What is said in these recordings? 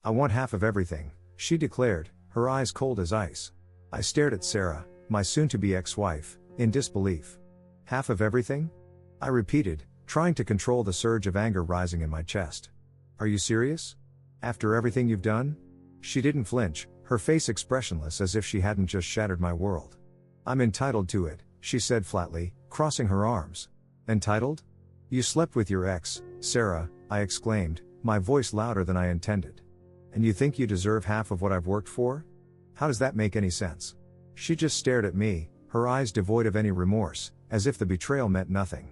I want half of everything, she declared, her eyes cold as ice. I stared at Sarah, my soon-to-be ex-wife, in disbelief. Half of everything? I repeated, trying to control the surge of anger rising in my chest. Are you serious? After everything you've done? She didn't flinch, her face expressionless as if she hadn't just shattered my world. I'm entitled to it, she said flatly, crossing her arms. Entitled? You slept with your ex, Sarah, I exclaimed, my voice louder than I intended. And you think you deserve half of what I've worked for? How does that make any sense? She just stared at me, her eyes devoid of any remorse, as if the betrayal meant nothing.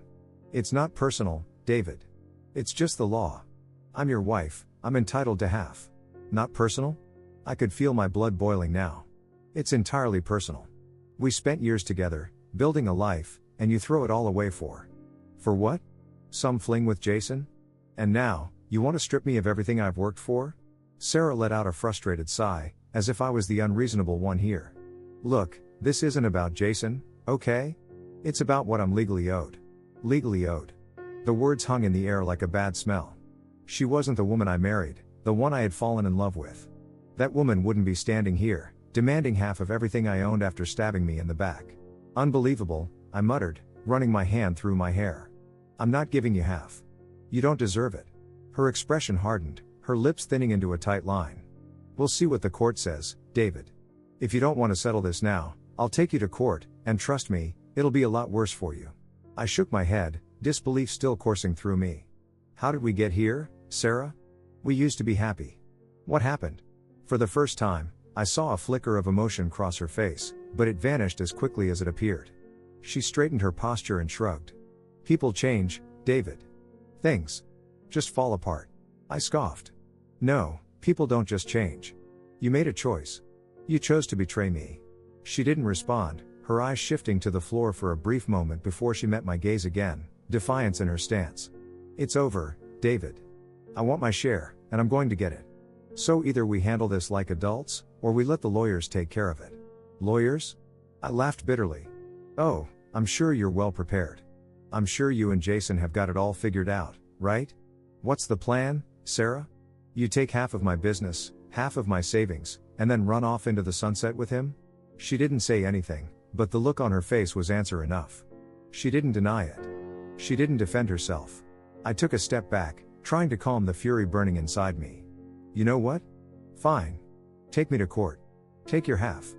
It's not personal, David. It's just the law. I'm your wife, I'm entitled to half. Not personal? I could feel my blood boiling now. It's entirely personal. We spent years together, building a life, and you throw it all away for. For what? Some fling with Jason? And now, you want to strip me of everything I've worked for? Sarah let out a frustrated sigh, as if I was the unreasonable one here. Look, this isn't about Jason, okay? It's about what I'm legally owed. Legally owed. The words hung in the air like a bad smell. She wasn't the woman I married, the one I had fallen in love with. That woman wouldn't be standing here, demanding half of everything I owned after stabbing me in the back. Unbelievable, I muttered, running my hand through my hair. I'm not giving you half. You don't deserve it. Her expression hardened, her lips thinning into a tight line. We'll see what the court says, David. If you don't want to settle this now, I'll take you to court, and trust me, it'll be a lot worse for you. I shook my head, disbelief still coursing through me. How did we get here, Sarah? We used to be happy. What happened? For the first time, I saw a flicker of emotion cross her face, but it vanished as quickly as it appeared. She straightened her posture and shrugged. People change, David. Things just fall apart. I scoffed. No, people don't just change. You made a choice. You chose to betray me. She didn't respond, her eyes shifting to the floor for a brief moment before she met my gaze again, defiance in her stance. It's over, David. I want my share, and I'm going to get it. So either we handle this like adults, or we let the lawyers take care of it. Lawyers? I laughed bitterly. Oh, I'm sure you're well prepared. I'm sure you and Jason have got it all figured out, right? What's the plan, Sarah? You take half of my business, half of my savings, and then run off into the sunset with him? She didn't say anything, but the look on her face was answer enough. She didn't deny it. She didn't defend herself. I took a step back, trying to calm the fury burning inside me. You know what? Fine. Take me to court. Take your half.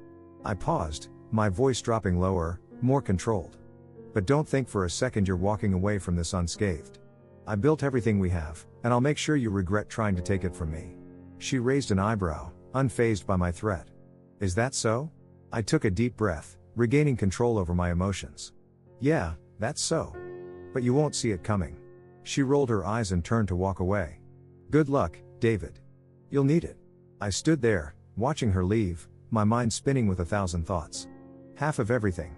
I paused, my voice dropping lower, more controlled. But don't think for a second you're walking away from this unscathed. I built everything we have, and I'll make sure you regret trying to take it from me. She raised an eyebrow, unfazed by my threat. Is that so? I took a deep breath, regaining control over my emotions. Yeah, that's so. But you won't see it coming. She rolled her eyes and turned to walk away. Good luck, David. You'll need it. I stood there, watching her leave, my mind spinning with 1,000 thoughts. Half of everything.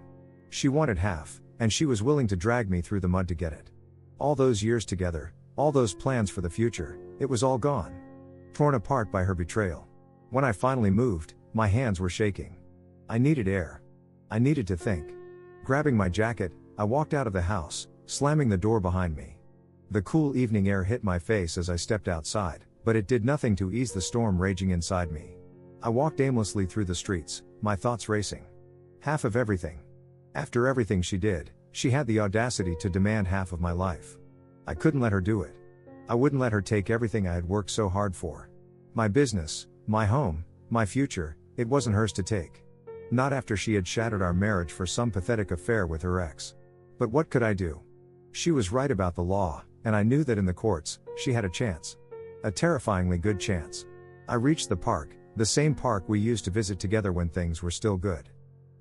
She wanted half, and she was willing to drag me through the mud to get it. All those years together, all those plans for the future, it was all gone. Torn apart by her betrayal. When I finally moved, my hands were shaking. I needed air. I needed to think. Grabbing my jacket, I walked out of the house, slamming the door behind me. The cool evening air hit my face as I stepped outside, but it did nothing to ease the storm raging inside me. I walked aimlessly through the streets, my thoughts racing. Half of everything. After everything she did, she had the audacity to demand half of my life. I couldn't let her do it. I wouldn't let her take everything I had worked so hard for. My business, my home, my future, it wasn't hers to take. Not after she had shattered our marriage for some pathetic affair with her ex. But what could I do? She was right about the law, and I knew that in the courts, she had a chance. A terrifyingly good chance. I reached the park, the same park we used to visit together when things were still good.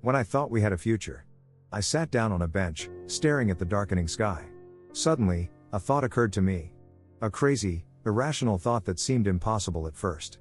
When I thought we had a future. I sat down on a bench, staring at the darkening sky. Suddenly, a thought occurred to me. A crazy, irrational thought that seemed impossible at first.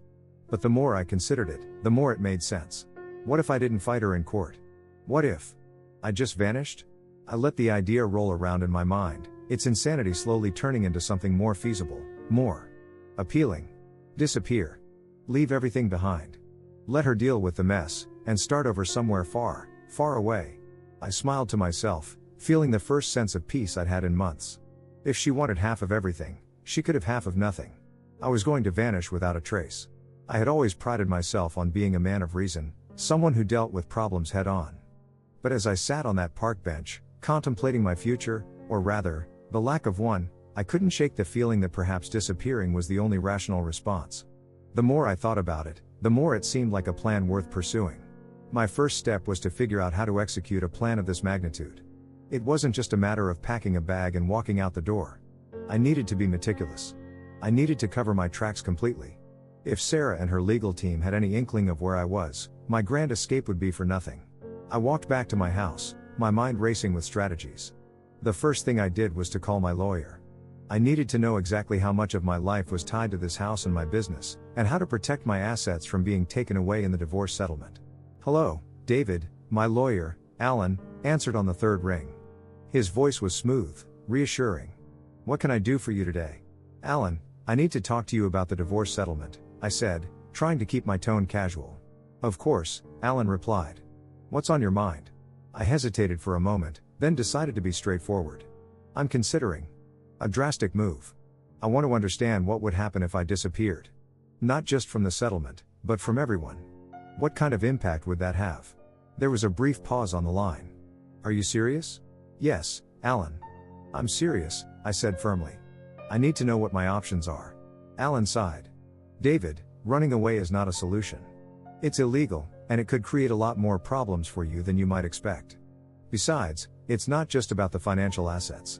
But the more I considered it, the more it made sense. What if I didn't fight her in court? What if I just vanished? I let the idea roll around in my mind, its insanity slowly turning into something more feasible, more appealing. Disappear. Leave everything behind. Let her deal with the mess, and start over somewhere far, far away. I smiled to myself, feeling the first sense of peace I'd had in months. If she wanted half of everything, she could have half of nothing. I was going to vanish without a trace. I had always prided myself on being a man of reason, someone who dealt with problems head on. But as I sat on that park bench, contemplating my future, or rather, the lack of one, I couldn't shake the feeling that perhaps disappearing was the only rational response. The more I thought about it, the more it seemed like a plan worth pursuing. My first step was to figure out how to execute a plan of this magnitude. It wasn't just a matter of packing a bag and walking out the door. I needed to be meticulous. I needed to cover my tracks completely. If Sarah and her legal team had any inkling of where I was, my grand escape would be for nothing. I walked back to my house, my mind racing with strategies. The first thing I did was to call my lawyer. I needed to know exactly how much of my life was tied to this house and my business, and how to protect my assets from being taken away in the divorce settlement. "Hello, David," my lawyer, Alan, answered on the third ring. His voice was smooth, reassuring. "What can I do for you today?" "Alan, I need to talk to you about the divorce settlement," I said, trying to keep my tone casual. "Of course," Alan replied. "What's on your mind?" I hesitated for a moment, then decided to be straightforward. "I'm considering a drastic move. I want to understand what would happen if I disappeared. Not just from the settlement, but from everyone. What kind of impact would that have?" There was a brief pause on the line. "Are you serious?" "Yes, Alan. I'm serious," I said firmly. "I need to know what my options are." Alan sighed. "David, running away is not a solution. It's illegal, and it could create a lot more problems for you than you might expect. Besides, it's not just about the financial assets.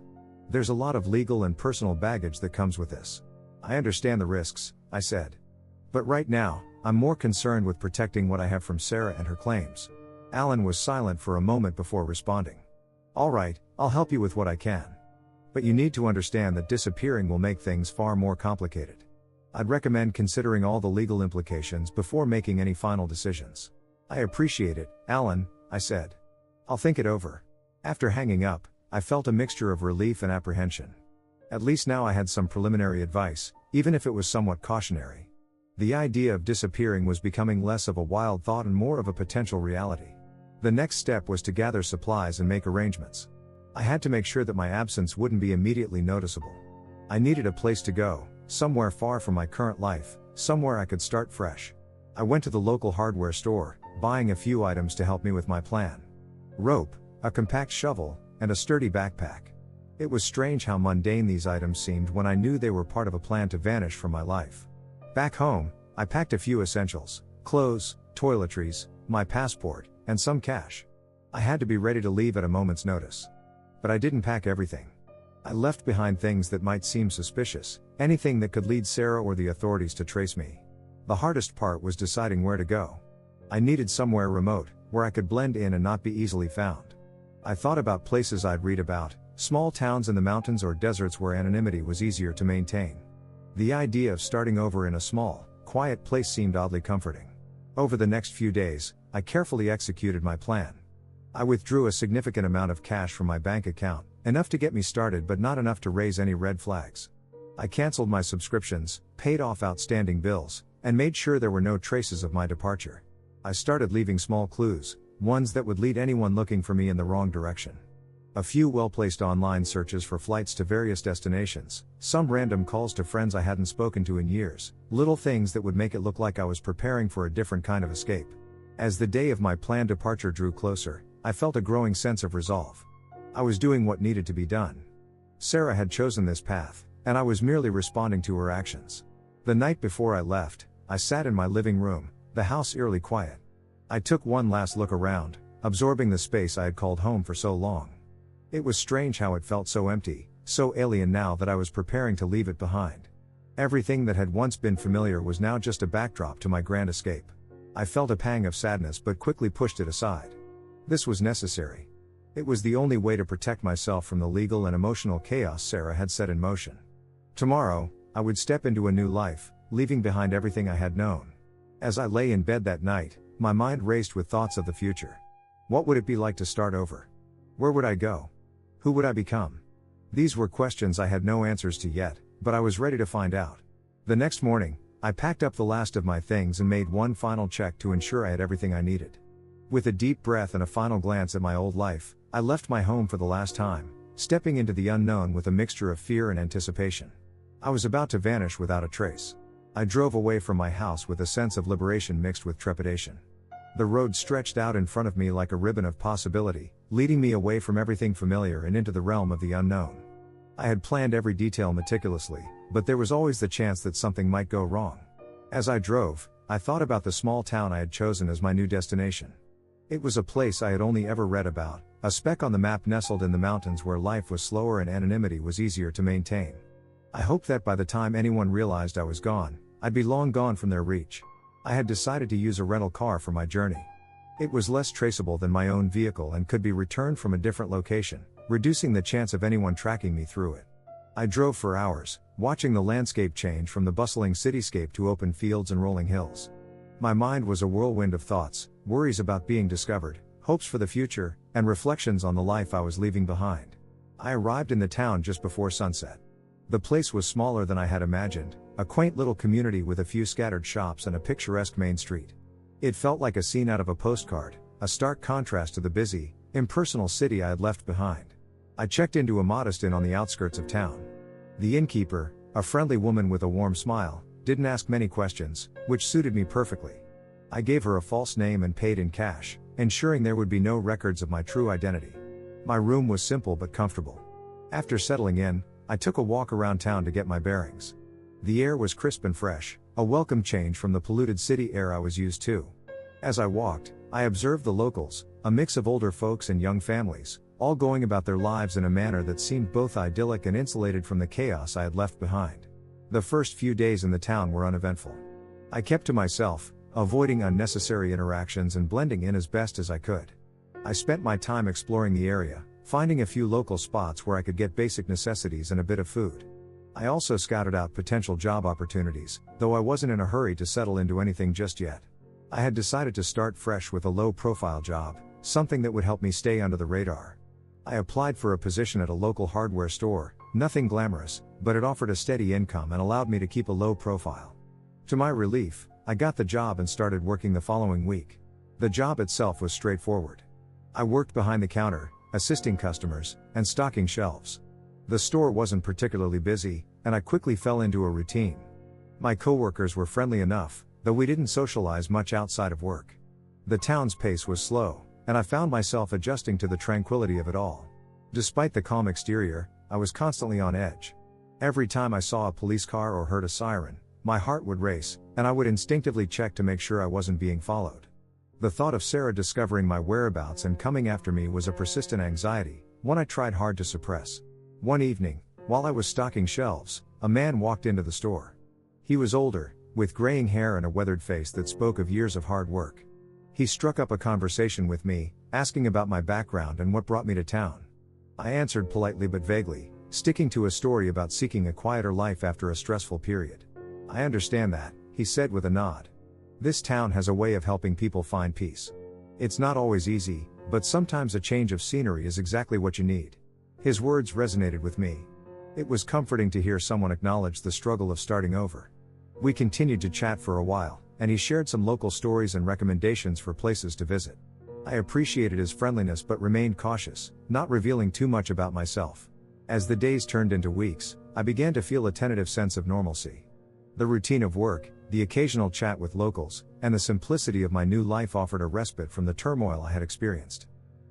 There's a lot of legal and personal baggage that comes with this." "I understand the risks," I said. "But right now, I'm more concerned with protecting what I have from Sarah and her claims." Alan was silent for a moment before responding. "All right, I'll help you with what I can. But you need to understand that disappearing will make things far more complicated. I'd recommend considering all the legal implications before making any final decisions." "I appreciate it, Alan," I said. "I'll think it over." After hanging up, I felt a mixture of relief and apprehension. At least now I had some preliminary advice, even if it was somewhat cautionary. The idea of disappearing was becoming less of a wild thought and more of a potential reality. The next step was to gather supplies and make arrangements. I had to make sure that my absence wouldn't be immediately noticeable. I needed a place to go, somewhere far from my current life, somewhere I could start fresh. I went to the local hardware store, buying a few items to help me with my plan. Rope, a compact shovel, and a sturdy backpack. It was strange how mundane these items seemed when I knew they were part of a plan to vanish from my life. Back home, I packed a few essentials: clothes, toiletries, my passport, and some cash. I had to be ready to leave at a moment's notice. But I didn't pack everything. I left behind things that might seem suspicious, anything that could lead Sarah or the authorities to trace me. The hardest part was deciding where to go. I needed somewhere remote, where I could blend in and not be easily found. I thought about places I'd read about, small towns in the mountains or deserts where anonymity was easier to maintain. The idea of starting over in a small, quiet place seemed oddly comforting. Over the next few days, I carefully executed my plan. I withdrew a significant amount of cash from my bank account, enough to get me started but not enough to raise any red flags. I canceled my subscriptions, paid off outstanding bills, and made sure there were no traces of my departure. I started leaving small clues, ones that would lead anyone looking for me in the wrong direction. A few well-placed online searches for flights to various destinations, some random calls to friends I hadn't spoken to in years, little things that would make it look like I was preparing for a different kind of escape. As the day of my planned departure drew closer, I felt a growing sense of resolve. I was doing what needed to be done. Sarah had chosen this path, and I was merely responding to her actions. The night before I left, I sat in my living room, the house eerily quiet. I took one last look around, absorbing the space I had called home for so long. It was strange how it felt so empty, so alien now that I was preparing to leave it behind. Everything that had once been familiar was now just a backdrop to my grand escape. I felt a pang of sadness but quickly pushed it aside. This was necessary. It was the only way to protect myself from the legal and emotional chaos Sarah had set in motion. Tomorrow, I would step into a new life, leaving behind everything I had known. As I lay in bed that night, my mind raced with thoughts of the future. What would it be like to start over? Where would I go? Who would I become? These were questions I had no answers to yet, but I was ready to find out. The next morning, I packed up the last of my things and made one final check to ensure I had everything I needed. With a deep breath and a final glance at my old life, I left my home for the last time, stepping into the unknown with a mixture of fear and anticipation. I was about to vanish without a trace. I drove away from my house with a sense of liberation mixed with trepidation. The road stretched out in front of me like a ribbon of possibility, leading me away from everything familiar and into the realm of the unknown. I had planned every detail meticulously, but there was always the chance that something might go wrong. As I drove, I thought about the small town I had chosen as my new destination. It was a place I had only ever read about, a speck on the map nestled in the mountains where life was slower and anonymity was easier to maintain. I hoped that by the time anyone realized I was gone, I'd be long gone from their reach. I had decided to use a rental car for my journey. It was less traceable than my own vehicle and could be returned from a different location, reducing the chance of anyone tracking me through it. I drove for hours, watching the landscape change from the bustling cityscape to open fields and rolling hills. My mind was a whirlwind of thoughts, worries about being discovered, hopes for the future, and reflections on the life I was leaving behind. I arrived in the town just before sunset. The place was smaller than I had imagined, a quaint little community with a few scattered shops and a picturesque main street. It felt like a scene out of a postcard, a stark contrast to the busy, impersonal city I had left behind. I checked into a modest inn on the outskirts of town. The innkeeper, a friendly woman with a warm smile, didn't ask many questions, which suited me perfectly. I gave her a false name and paid in cash, ensuring there would be no records of my true identity. My room was simple but comfortable. After settling in, I took a walk around town to get my bearings. The air was crisp and fresh, a welcome change from the polluted city air I was used to. As I walked, I observed the locals, a mix of older folks and young families, all going about their lives in a manner that seemed both idyllic and insulated from the chaos I had left behind. The first few days in the town were uneventful. I kept to myself, avoiding unnecessary interactions and blending in as best as I could. I spent my time exploring the area, finding a few local spots where I could get basic necessities and a bit of food. I also scouted out potential job opportunities, though I wasn't in a hurry to settle into anything just yet. I had decided to start fresh with a low-profile job, something that would help me stay under the radar. I applied for a position at a local hardware store, nothing glamorous, but it offered a steady income and allowed me to keep a low profile. To my relief, I got the job and started working the following week. The job itself was straightforward. I worked behind the counter, assisting customers, and stocking shelves. The store wasn't particularly busy, and I quickly fell into a routine. My coworkers were friendly enough, though we didn't socialize much outside of work. The town's pace was slow, and I found myself adjusting to the tranquility of it all. Despite the calm exterior, I was constantly on edge. Every time I saw a police car or heard a siren, my heart would race, and I would instinctively check to make sure I wasn't being followed. The thought of Sarah discovering my whereabouts and coming after me was a persistent anxiety, one I tried hard to suppress. One evening, while I was stocking shelves, a man walked into the store. He was older, with graying hair and a weathered face that spoke of years of hard work. He struck up a conversation with me, asking about my background and what brought me to town. I answered politely but vaguely, sticking to a story about seeking a quieter life after a stressful period. "I understand that," he said with a nod. "This town has a way of helping people find peace. It's not always easy, but sometimes a change of scenery is exactly what you need." His words resonated with me. It was comforting to hear someone acknowledge the struggle of starting over. We continued to chat for a while, and he shared some local stories and recommendations for places to visit. I appreciated his friendliness but remained cautious, not revealing too much about myself. As the days turned into weeks, I began to feel a tentative sense of normalcy. The routine of work, the occasional chat with locals, and the simplicity of my new life offered a respite from the turmoil I had experienced.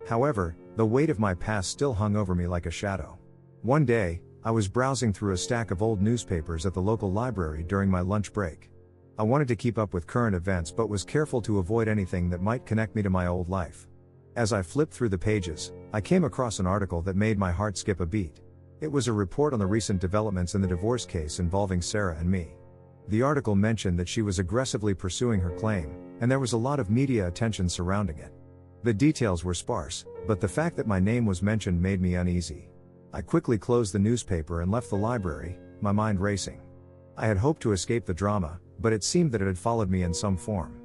However, the weight of my past still hung over me like a shadow. One day, I was browsing through a stack of old newspapers at the local library during my lunch break. I wanted to keep up with current events but was careful to avoid anything that might connect me to my old life. As I flipped through the pages, I came across an article that made my heart skip a beat. It was a report on the recent developments in the divorce case involving Sarah and me. The article mentioned that she was aggressively pursuing her claim, and there was a lot of media attention surrounding it. The details were sparse, but the fact that my name was mentioned made me uneasy. I quickly closed the newspaper and left the library, my mind racing. I had hoped to escape the drama, but it seemed that it had followed me in some form.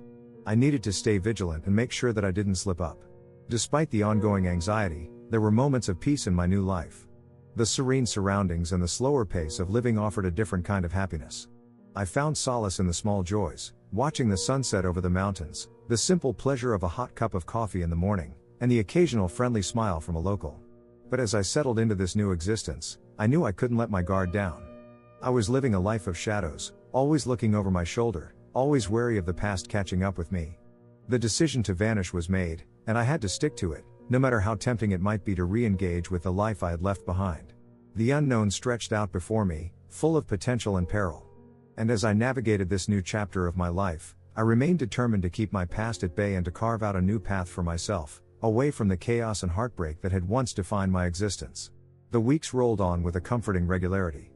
I needed to stay vigilant and make sure that I didn't slip up. Despite the ongoing anxiety, there were moments of peace in my new life. The serene surroundings and the slower pace of living offered a different kind of happiness. I found solace in the small joys, watching the sunset over the mountains, the simple pleasure of a hot cup of coffee in the morning, and the occasional friendly smile from a local. But as I settled into this new existence, I knew I couldn't let my guard down. I was living a life of shadows, always looking over my shoulder, always wary of the past catching up with me. The decision to vanish was made, and I had to stick to it, no matter how tempting it might be to re-engage with the life I had left behind. The unknown stretched out before me, full of potential and peril. And as I navigated this new chapter of my life, I remained determined to keep my past at bay and to carve out a new path for myself, away from the chaos and heartbreak that had once defined my existence. The weeks rolled on with a comforting regularity.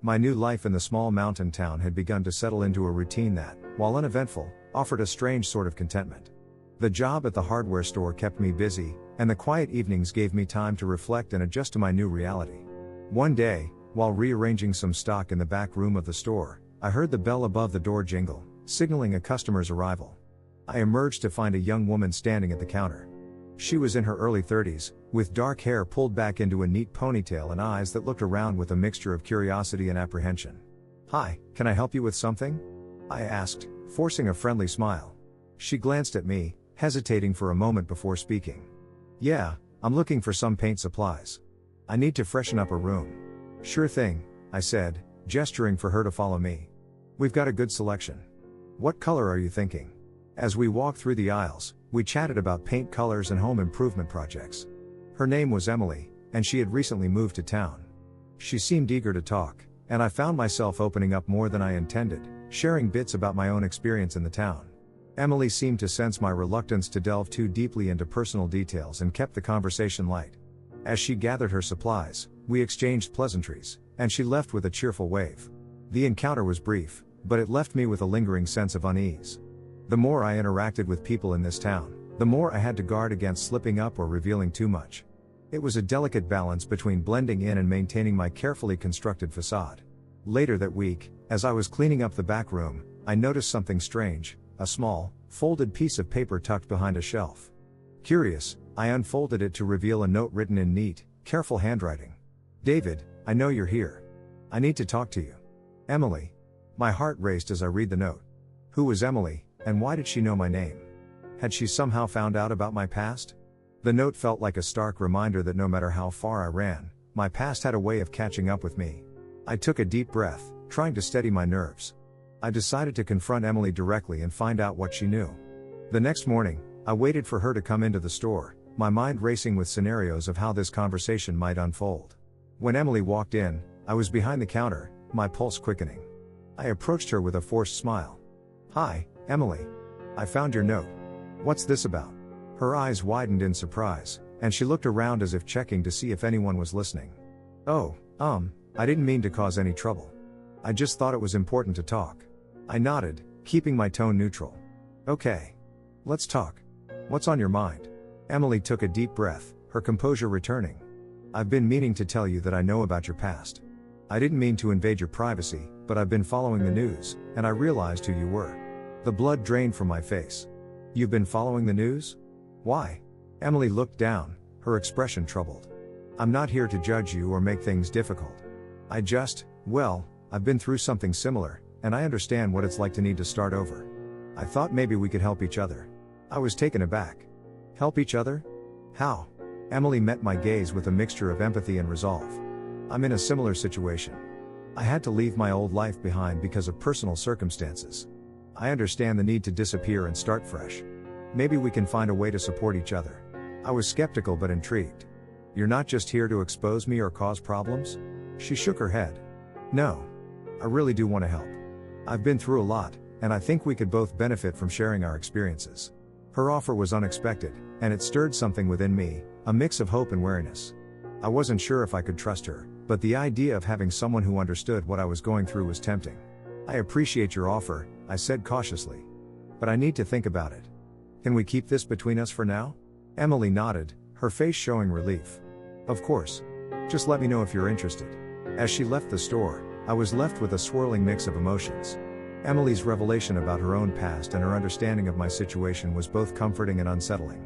My new life in the small mountain town had begun to settle into a routine that, while uneventful, offered a strange sort of contentment. The job at the hardware store kept me busy, and the quiet evenings gave me time to reflect and adjust to my new reality. One day, while rearranging some stock in the back room of the store, I heard the bell above the door jingle, signaling a customer's arrival. I emerged to find a young woman standing at the counter. She was in her early 30s, with dark hair pulled back into a neat ponytail and eyes that looked around with a mixture of curiosity and apprehension. "Hi, can I help you with something?" I asked, forcing a friendly smile. She glanced at me, hesitating for a moment before speaking. "Yeah, I'm looking for some paint supplies. I need to freshen up a room." "Sure thing," I said, gesturing for her to follow me. "We've got a good selection. What color are you thinking?" As we walked through the aisles, we chatted about paint colors and home improvement projects. Her name was Emily, and she had recently moved to town. She seemed eager to talk, and I found myself opening up more than I intended, sharing bits about my own experience in the town. Emily seemed to sense my reluctance to delve too deeply into personal details and kept the conversation light. As she gathered her supplies, we exchanged pleasantries, and she left with a cheerful wave. The encounter was brief, but it left me with a lingering sense of unease. The more I interacted with people in this town, the more I had to guard against slipping up or revealing too much. It was a delicate balance between blending in and maintaining my carefully constructed facade. Later that week, as I was cleaning up the back room, I noticed something strange, a small, folded piece of paper tucked behind a shelf. Curious, I unfolded it to reveal a note written in neat, careful handwriting. "David, I know you're here. I need to talk to you. Emily." My heart raced as I read the note. Who was Emily, and why did she know my name? Had she somehow found out about my past? The note felt like a stark reminder that no matter how far I ran, my past had a way of catching up with me. I took a deep breath, trying to steady my nerves. I decided to confront Emily directly and find out what she knew. The next morning, I waited for her to come into the store, my mind racing with scenarios of how this conversation might unfold. When Emily walked in, I was behind the counter, my pulse quickening. I approached her with a forced smile. "Hi, Emily. I found your note. What's this about?" Her eyes widened in surprise, and she looked around as if checking to see if anyone was listening. "Oh, I didn't mean to cause any trouble. I just thought it was important to talk." I nodded, keeping my tone neutral. "Okay. Let's talk. What's on your mind?" Emily took a deep breath, her composure returning. "I've been meaning to tell you that I know about your past. I didn't mean to invade your privacy, but I've been following the news, and I realized who you were." The blood drained from my face. "You've been following the news? Why?" Emily looked down, her expression troubled. "I'm not here to judge you or make things difficult. I've been through something similar, and I understand what it's like to need to start over. I thought maybe we could help each other." I was taken aback. "Help each other? How?" Emily met my gaze with a mixture of empathy and resolve. "I'm in a similar situation. I had to leave my old life behind because of personal circumstances. I understand the need to disappear and start fresh. Maybe we can find a way to support each other." I was skeptical but intrigued. "You're not just here to expose me or cause problems?" She shook her head. "No. I really do want to help. I've been through a lot, and I think we could both benefit from sharing our experiences." Her offer was unexpected, and it stirred something within me, a mix of hope and wariness. I wasn't sure if I could trust her, but the idea of having someone who understood what I was going through was tempting. "I appreciate your offer," I said cautiously. "But I need to think about it. Can we keep this between us for now?" Emily nodded, her face showing relief. "Of course. Just let me know if you're interested." As she left the store, I was left with a swirling mix of emotions. Emily's revelation about her own past and her understanding of my situation was both comforting and unsettling.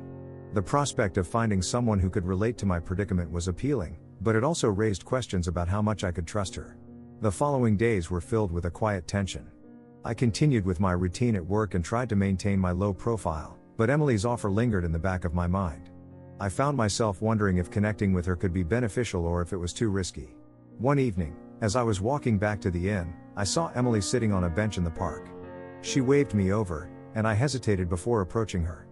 The prospect of finding someone who could relate to my predicament was appealing, but it also raised questions about how much I could trust her. The following days were filled with a quiet tension. I continued with my routine at work and tried to maintain my low profile, but Emily's offer lingered in the back of my mind. I found myself wondering if connecting with her could be beneficial or if it was too risky. One evening, as I was walking back to the inn, I saw Emily sitting on a bench in the park. She waved me over, and I hesitated before approaching her.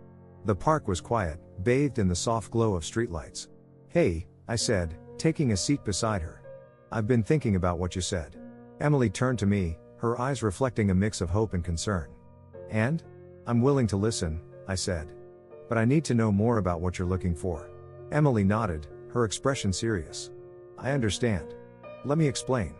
The park was quiet, bathed in the soft glow of streetlights. "Hey," I said, taking a seat beside her. "I've been thinking about what you said." Emily turned to me, her eyes reflecting a mix of hope and concern. "And? I'm willing to listen," I said. "But I need to know more about what you're looking for." Emily nodded, her expression serious. "I understand. Let me explain.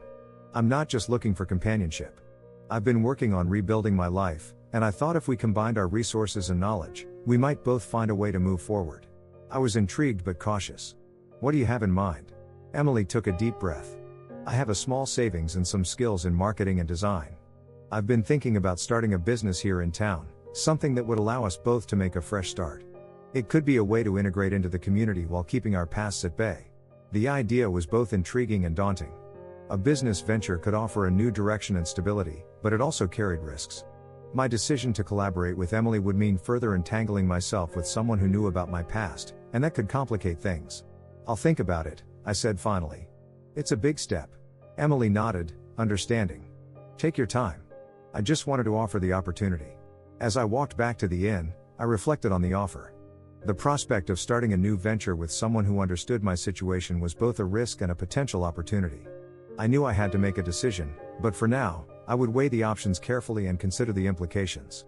I'm not just looking for companionship. I've been working on rebuilding my life, and I thought if we combined our resources and knowledge, we might both find a way to move forward." I was intrigued but cautious. "What do you have in mind?" Emily took a deep breath. "I have a small savings and some skills in marketing and design. I've been thinking about starting a business here in town, something that would allow us both to make a fresh start. It could be a way to integrate into the community while keeping our pasts at bay." The idea was both intriguing and daunting. A business venture could offer a new direction and stability, but it also carried risks. My decision to collaborate with Emily would mean further entangling myself with someone who knew about my past, and that could complicate things. "I'll think about it," I said finally. "It's a big step." Emily nodded, understanding. "Take your time. I just wanted to offer the opportunity." As I walked back to the inn, I reflected on the offer. The prospect of starting a new venture with someone who understood my situation was both a risk and a potential opportunity. I knew I had to make a decision, but for now, I would weigh the options carefully and consider the implications.